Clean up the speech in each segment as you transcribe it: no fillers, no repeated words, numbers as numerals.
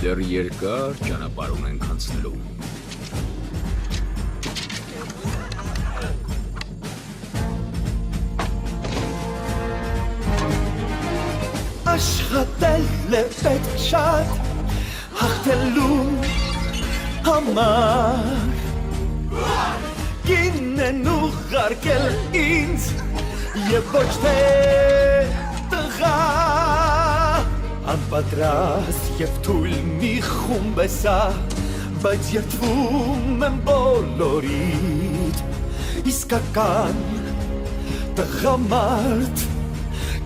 դեռ երկար ճանապարհ ունենք անցնելու։ Աշխատել է պետք շատ հաղթելու համար Կինեն ուղարկել ինձ և ոչ թե տղա Անպատրաստ և թույլ մի խումբ է սա Բայց երդվում եմ բոլորիդ Իսկական տղամարդ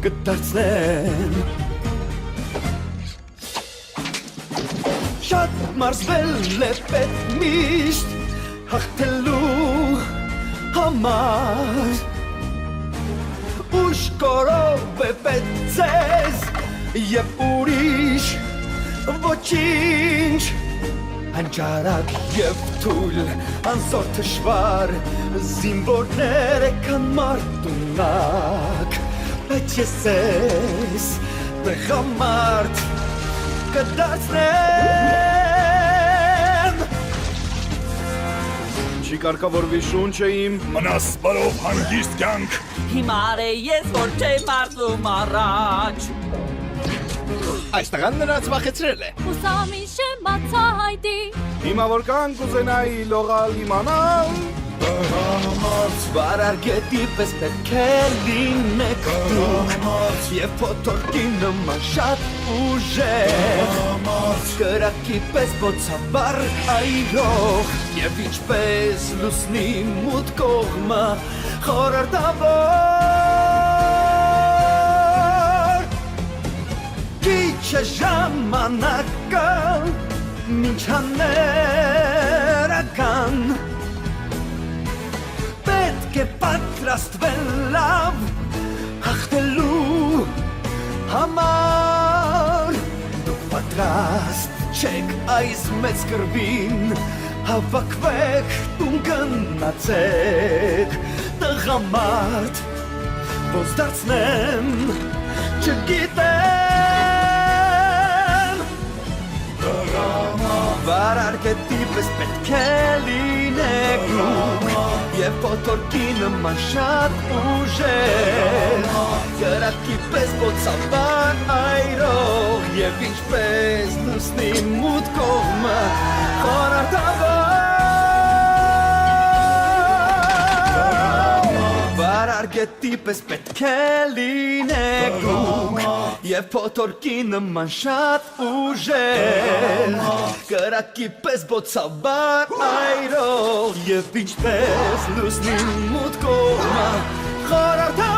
կդարձնեմ Շատ մարզվել է պետք միշտ հաղթելու համար Ուշ կորով է պետք ձեզ և ուրիշ ոչինչ Անջարակ և թույլ անզոր թշվար Զինվորներ եկան մարդունակ Բայց ես ես տղամարդ կդարձնեմ Չի կարգավորվի շունչը իմ Մնաս բարով հանգիստ կյանք Հիմար է ես որ չէ մարդում առաջ Այս տղան նրանց վախեցրել է Ուսամին շեմացա հայդի Հիմա որ կան կուզենայի լողալ իմանալ Վարարգետի պես պետք է լինեք դուք Եվ փոթորկի նման շատ ուժեղ Կրակի պես բոցաբար այրող Եվ ինչպես լուսնի մութ կողմը խորարդավոր Քիչ է ժամանակը մինչ հաներական Պետք է պատրաստվել լավ հաղթելու համար Դուք պատրաստ չեք այս մեծ կռվին Հավաքվեք տուն գնացեք Տղամարդ ոնց դարձնեմ չգիտեմ Վարարգետի պես պետք է լինեք դուք Եվ փոթորկի նման շատ ուժեղ Կրակի պես բոցաբար այրող Եվ ինչպես լուսնի մութ կողմը խորարդավոր Վարարգետի պես պետք է լինեք դուք Եվ փոթորկի նման շատ ուժեղ Կրակի պես բոցաբար այրող Եվ ինչպես լուսնի մութ կողմը խորարդավոր